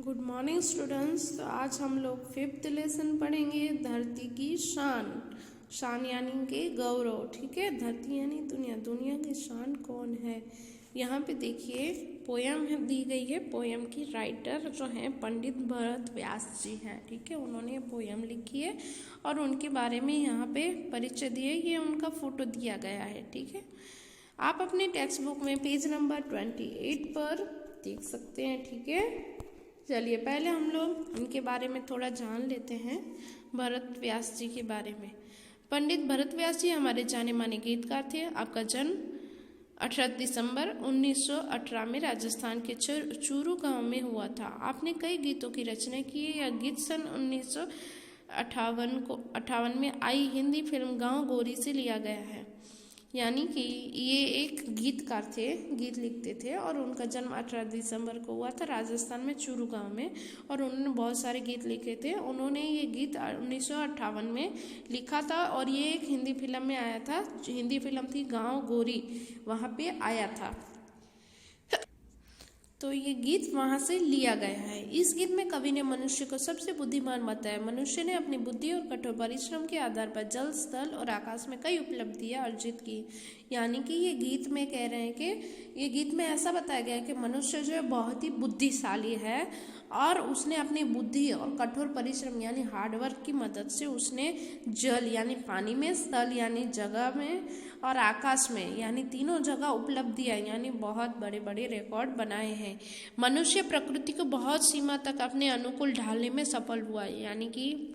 Good morning students. तो आज हम लोग 5th लेसन पढ़ेंगे धरती की शान। शान यानी कि गौरव। ठीक है, धरती यानी दुनिया। दुनिया की शान कौन है? यहाँ पे देखिए पोयम दी गई है। पोयम की राइटर जो हैं पंडित भरत व्यास जी हैं। ठीक है, उन्होंने ये पोयम लिखी है और उनके बारे में यहाँ पे परिचय दिए। ये उनका फोटो दिया गया है। ठीक है, आप अपने टेक्स्ट बुक में पेज नंबर 28 पर देख सकते हैं। ठीक है, चलिए पहले हम लोग इनके बारे में थोड़ा जान लेते हैं, भरत व्यास जी के बारे में। पंडित भरत व्यास जी हमारे जाने माने गीतकार थे। आपका जन्म 18 दिसंबर 1918 में राजस्थान के चूरू गांव में हुआ था। आपने कई गीतों की रचना की है। यह गीत सन 1958 में आई हिंदी फिल्म गांव गोरी से लिया गया है। यानी कि ये एक गीतकार थे, गीत लिखते थे और उनका जन्म 18 दिसंबर को हुआ था राजस्थान में चूरू गांव में। और उन्होंने बहुत सारे गीत लिखे थे। उन्होंने ये गीत 1958 में लिखा था और ये एक हिंदी फिल्म में आया था। हिंदी फिल्म थी गांव गोरी, वहाँ पे आया था। तो ये गीत वहाँ से लिया गया है। इस गीत में कवि ने मनुष्य को सबसे बुद्धिमान बताया। मनुष्य ने अपनी बुद्धि और कठोर परिश्रम के आधार पर जल, स्थल और आकाश में कई उपलब्धियां अर्जित की। यानी कि ये गीत में कह रहे हैं कि ये गीत में ऐसा बताया गया है कि मनुष्य जो है बहुत ही बुद्धिशाली है और उसने अपनी बुद्धि और कठोर परिश्रम यानी हार्डवर्क की मदद से उसने जल यानी पानी में, स्थल यानी जगह में और आकाश में यानी तीनों जगह उपलब्धियां यानी बहुत बड़े बड़े रिकॉर्ड बनाए हैं। मनुष्य प्रकृति को बहुत सीमा तक अपने अनुकूल ढालने में सफल हुआ। यानी कि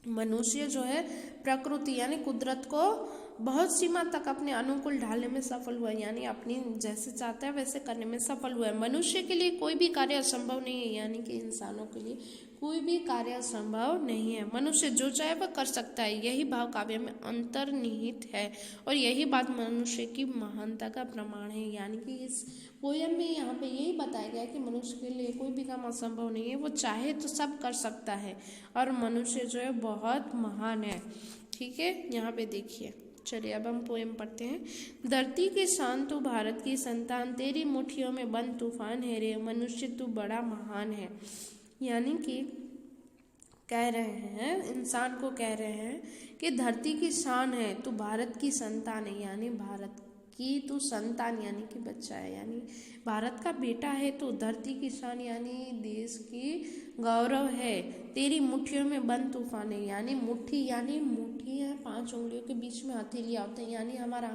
मनुष्य जो है प्रकृति यानी कुदरत को बहुत सीमा तक अपने अनुकूल ढालने में सफल हुआ। यानी अपनी जैसे चाहता है वैसे करने में सफल हुआ है। मनुष्य के लिए कोई भी कार्य असंभव नहीं है। यानी कि इंसानों के लिए कोई भी कार्य असंभव नहीं है। मनुष्य जो चाहे वह कर सकता है। यही भाव काव्य में अंतर्निहित है और यही बात मनुष्य की महानता का प्रमाण है। यानी कि इस पोयम में यहाँ पे यही बताया गया है कि मनुष्य के लिए कोई भी काम असंभव नहीं है। वो चाहे तो सब कर सकता है और मनुष्य जो है बहुत महान है। ठीक है, यहाँ पे देखिए। चलिए अब हम पोएम पढ़ते हैं। धरती के शान तू भारत की संतान, तेरी मुट्ठियों में बंद तूफान है रे, मनुष्य तू बड़ा महान है। यानी कि कह रहे हैं, इंसान को कह रहे हैं कि धरती की शान है, तू भारत की संतान है। यानी भारत की तू संतान यानी कि बच्चा है, यानी भारत का बेटा है। तो धरती की शान यानी देश की गौरव है। तेरी मुट्ठियों में बंद तूफान है। यानी मुट्ठी है 5 उंगलियों के बीच में हथेलियाँ होते हैं। यानी हमारा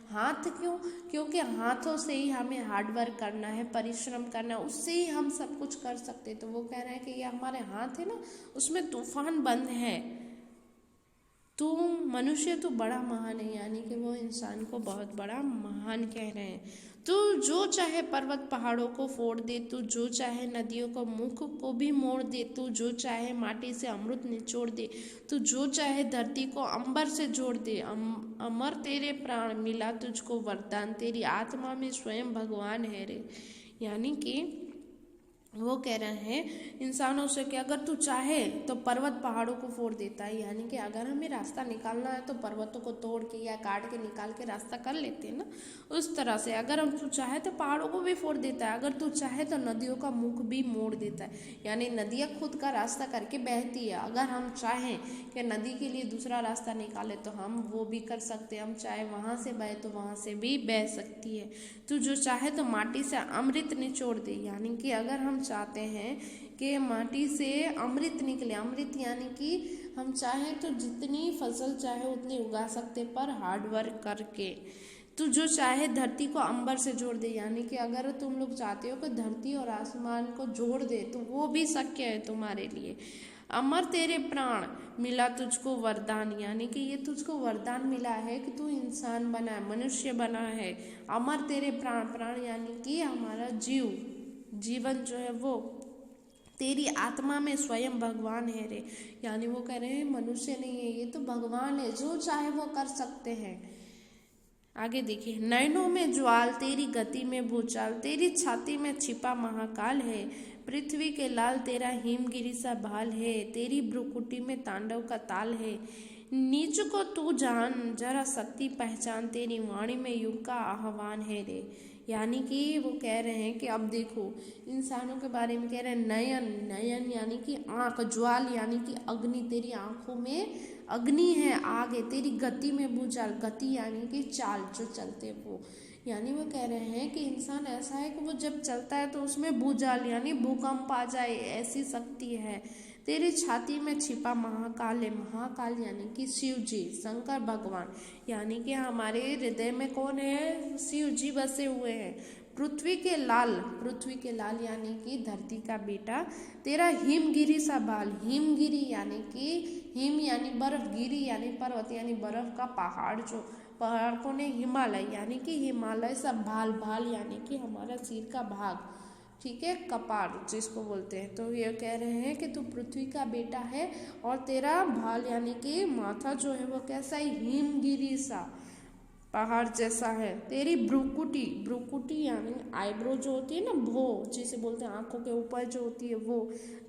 हाथ क्यों? क्योंकि हाथों से ही हमें हार्डवर्क करना है, परिश्रम करना है, उससे ही हम सब कुछ कर सकते हैं। तो वो कह रहे हैं कि ये हमारे हाथ है ना, उसमें तूफान बंद है। तू मनुष्य तो बड़ा महान है। यानी कि वो इंसान को बहुत बड़ा महान कह रहे हैं। तू जो चाहे पर्वत पहाड़ों को फोड़ दे, तू जो चाहे नदियों को मुख को भी मोड़ दे, तू जो चाहे माटी से अमृत निचोड़ दे, तू जो चाहे धरती को अंबर से जोड़ दे। अमर तेरे प्राण, मिला तुझको वरदान, तेरी आत्मा में स्वयं भगवान है रे। यानी कि वो कह रहे हैं इंसानों से कि अगर तू चाहे तो पर्वत पहाड़ों को फोड़ देता है। यानी कि अगर हमें रास्ता निकालना है तो पर्वतों को तोड़ के या काट के निकाल के रास्ता कर लेते हैं ना, उस तरह से अगर हम तू चाहे तो पहाड़ों को भी फोड़ देता है। अगर तू चाहे तो नदियों का मुख भी मोड़ देता है। यानी नदियाँ खुद का रास्ता करके बहती है। अगर हम चाहें कि नदी के लिए दूसरा रास्ता निकाले तो हम वो भी कर सकते हैं। हम चाहे वहाँ से बहे तो वहाँ से भी बह सकती है। तू जो चाहे तो माटी से अमृत निचोड़ दे। यानी कि अगर हम चाहते हैं कि माटी से अमृत निकले, अमृत यानी कि हम चाहें तो जितनी फसल चाहे उतनी उगा सकते, पर हार्डवर्क करके। तू जो चाहे धरती को अंबर से जोड़ दे। यानी कि अगर तुम लोग चाहते हो कि धरती और आसमान को जोड़ दे तो वो भी शक्य है तुम्हारे लिए। अमर तेरे प्राण, मिला तुझको वरदान। यानी कि ये तुझको वरदान मिला है कि तू इंसान बना है, मनुष्य बना है। अमर तेरे प्राण, प्राण यानी कि हमारा जीवन जो है वो, तेरी आत्मा में स्वयं भगवान है रे। यानी वो कह रहे हैं मनुष्य नहीं है, ये तो भगवान है, जो चाहे वो कर सकते हैं। आगे देखिए। नयनों में ज्वाल, तेरी गति में भूचाल, तेरी छाती में छिपा महाकाल है। पृथ्वी के लाल तेरा हिमगिरी सा भाल है, तेरी भ्रुकुटी में तांडव का ताल है। नीच को तू जान, जरा शक्ति पहचान, तेरी वाणी में युग का आह्वान है रे। यानी कि वो कह रहे हैं कि अब देखो इंसानों के बारे में कह रहे हैं नयन, नयन यानी कि आँख, ज्वाल यानी कि अग्नि, तेरी आँखों में अग्नि है, आग है, तेरी गति में भूचाल, गति यानी कि चाल, जो चलते वो, यानी वो कह रहे हैं कि इंसान ऐसा है कि वो जब चलता है तो उसमें भूचाल यानी भूकंप आ जाए, ऐसी शक्ति है। तेरी छाती में छिपा महाकाल है, महाकाल यानी कि शिव जी, शंकर भगवान, यानी कि हमारे हृदय में कौन है, शिव जी बसे हुए हैं। पृथ्वी के लाल, पृथ्वी के लाल यानी कि धरती का बेटा, तेरा हिमगिरी सा बाल, हिमगिरी यानी कि हिम यानी बर्फ, गिरी यानी पर्वत यानी बर्फ का पहाड़, जो पहाड़ को ने हिमालय यानी कि हिमालय सा भाल, भाल यानी कि हमारा सिर का भाग, ठीक है, कपार जिसको बोलते हैं। तो ये कह रहे हैं कि तू पृथ्वी का बेटा है और तेरा भाल यानी कि माथा जो है वो कैसा है, हिमगिरी सा पहाड़ जैसा है। तेरी भ्रुकुटी, भ्रुकुटी यानी आईब्रो जो होती है ना, भो जिसे बोलते हैं, आंखों के ऊपर जो होती है वो,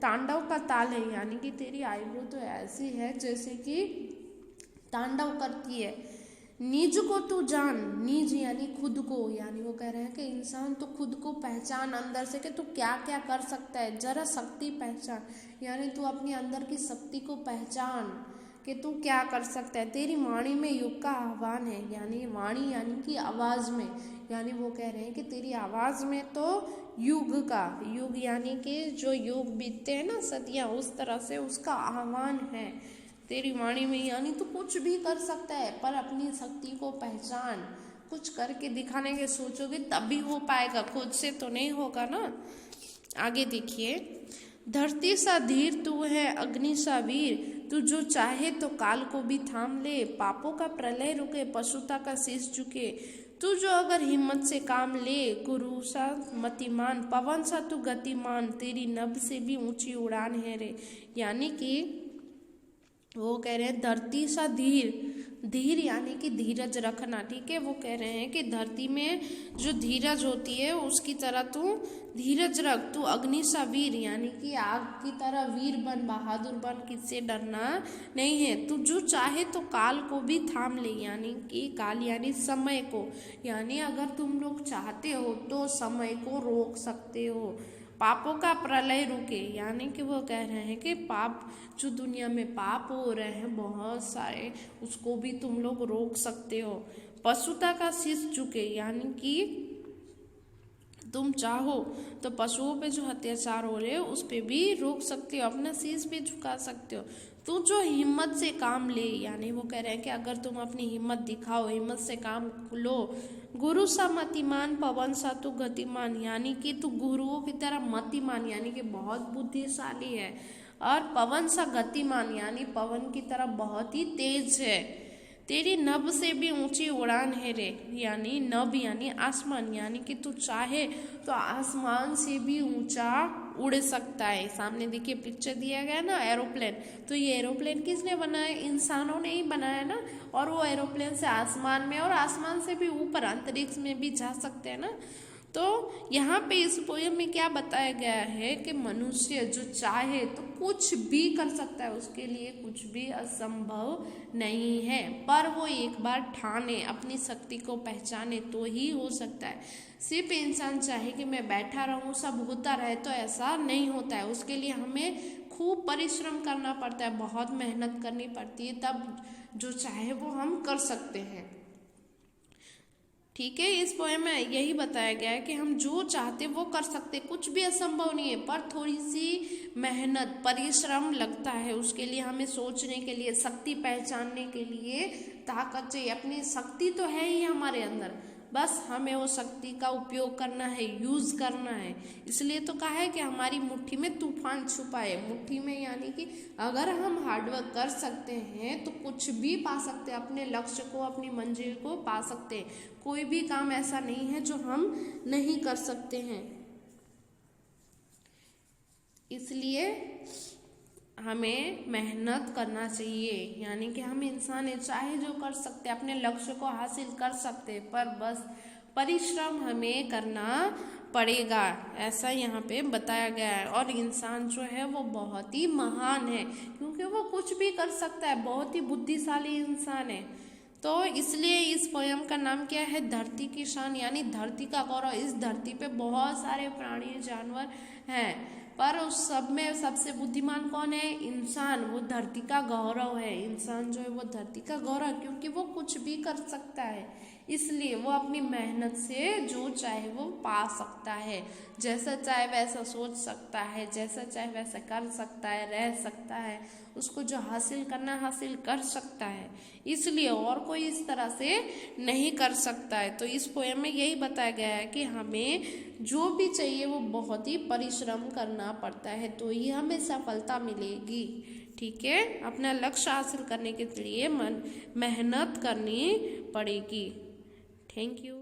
तांडव का ताल है, यानी कि तेरी आईब्रो तो ऐसी है जैसे कि तांडव करती है। निज को तू जान, निज यानी खुद को, यानी वो कह रहे हैं कि इंसान तो खुद को पहचान अंदर से कि तू क्या क्या कर सकता है, जरा शक्ति पहचान, यानी तू अपने अंदर की शक्ति को पहचान कि तू क्या कर सकता है। तेरी वाणी में युग का आह्वान है, यानी वाणी यानी कि आवाज में, यानी वो कह रहे हैं कि तेरी आवाज में तो युग का, युग यानी कि जो युग बीतते हैं ना, सदियां, उस तरह से उसका आह्वान है तेरी वाणी में, यानी तू कुछ भी कर सकता है, पर अपनी शक्ति को पहचान, कुछ करके दिखाने के सोचोगे तभी हो पाएगा, खुद से तो नहीं होगा ना। आगे देखिए, धरती सा धीर तू है, अग्नि सा वीर, तू जो चाहे तो काल को भी थाम ले, पापों का प्रलय रुके, पशुता का शीश झुके, तू जो अगर हिम्मत से काम ले, गुरु सा मतिमान, पवन सा तू गतिमान, तेरी नभ से भी ऊंची उड़ान है रे। यानी कि वो कह रहे हैं धरती सा धीर, धीर यानी कि धीरज रखना, ठीक है। वो कह रहे हैं कि धरती में जो धीरज होती है उसकी तरह तू धीरज रख, तू अग्नि सा वीर यानी कि आग की तरह वीर बन, बहादुर बन, किससे डरना नहीं है। तू जो चाहे तो काल को भी थाम ले, यानी कि काल यानी समय को, यानी अगर तुम लोग चाहते हो तो समय को रोक सकते हो। पापों का प्रलय रुके, यानी कि वो कह रहे हैं कि पाप जो दुनिया में पाप हो रहे हैं बहुत सारे, उसको भी तुम लोग रोक सकते हो। पशुता का शीश झुके, यानी कि तुम चाहो तो पशुओं पे जो अत्याचार हो रहे हैं उस पे भी रोक सकते हो, अपना शीश भी झुका सकते हो। तू जो हिम्मत से काम ले, यानी वो कह रहे हैं कि अगर तुम अपनी हिम्मत दिखाओ, हिम्मत से काम लो। गुरु सा मतिमान, पवन सा तू गतिमान, यानी कि तू गुरुओं की तरह मतिमान यानी कि बहुत बुद्धिशाली है, और पवन सा गतिमान यानी पवन की तरह बहुत ही तेज है। तेरी नभ से भी ऊंची उड़ान है रे, यानी नभ यानी आसमान, यानी कि तू चाहे तो आसमान से भी ऊंचा उड़ सकता है। सामने देखिए पिक्चर दिया गया ना, एरोप्लेन, तो ये एरोप्लेन किसने बनाया, इंसानों ने ही बनाया ना, और वो एरोप्लेन से आसमान में और आसमान से भी ऊपर अंतरिक्ष में भी जा सकते हैं ना। तो यहाँ पे इस पोयम में क्या बताया गया है कि मनुष्य जो चाहे तो कुछ भी कर सकता है, उसके लिए कुछ भी असंभव नहीं है, पर वो एक बार ठाने, अपनी शक्ति को पहचाने तो ही हो सकता है। सिर्फ इंसान चाहे कि मैं बैठा रहूं सब होता रहे, तो ऐसा नहीं होता है। उसके लिए हमें खूब परिश्रम करना पड़ता है, बहुत मेहनत करनी पड़ती है, तब जो चाहे वो हम कर सकते हैं, ठीक है। इस पोएम में यही बताया गया है कि हम जो चाहते वो कर सकते, कुछ भी असंभव नहीं है, पर थोड़ी सी मेहनत परिश्रम लगता है। उसके लिए हमें सोचने के लिए, शक्ति पहचानने के लिए ताकत चाहिए। अपनी शक्ति तो है ही हमारे अंदर, बस हमें वो शक्ति का उपयोग करना है, यूज करना है। इसलिए तो कहा है कि हमारी मुट्ठी में तूफान छुपा है, मुट्ठी में, यानी कि अगर हम हार्डवर्क कर सकते हैं तो कुछ भी पा सकते हैं, अपने लक्ष्य को, अपनी मंजिल को पा सकते हैं। कोई भी काम ऐसा नहीं है जो हम नहीं कर सकते हैं। इसलिए हमें मेहनत करना चाहिए, यानी कि हम इंसान है, चाहे जो कर सकते हैं, अपने लक्ष्य को हासिल कर सकते हैं, पर बस परिश्रम हमें करना पड़ेगा, ऐसा यहाँ पे बताया गया है। और इंसान जो है वो बहुत ही महान है, क्योंकि वो कुछ भी कर सकता है, बहुत ही बुद्धिशाली इंसान है। तो इसलिए इस पोयम का नाम क्या है, धरती की शान, यानी धरती का गौरव। इस धरती पे बहुत सारे प्राणी जानवर हैं, पर उस सब में सबसे बुद्धिमान कौन है, इंसान। वो धरती का गौरव है, इंसान जो है वो धरती का गौरव, क्योंकि वो कुछ भी कर सकता है, इसलिए वो अपनी मेहनत से जो चाहे वो पा सकता है, जैसा चाहे वैसा सोच सकता है, जैसा चाहे वैसा कर सकता है, रह सकता है, उसको जो हासिल करना हासिल कर सकता है, इसलिए और कोई इस तरह से नहीं कर सकता है। तो इस पोएम में यही बताया गया है कि हमें जो भी चाहिए वो बहुत ही परिश्रम करना पड़ता है, तो ही हमें सफलता मिलेगी। ठीक है, अपना लक्ष्य हासिल करने के लिए मेहनत करनी पड़ेगी। Thank you.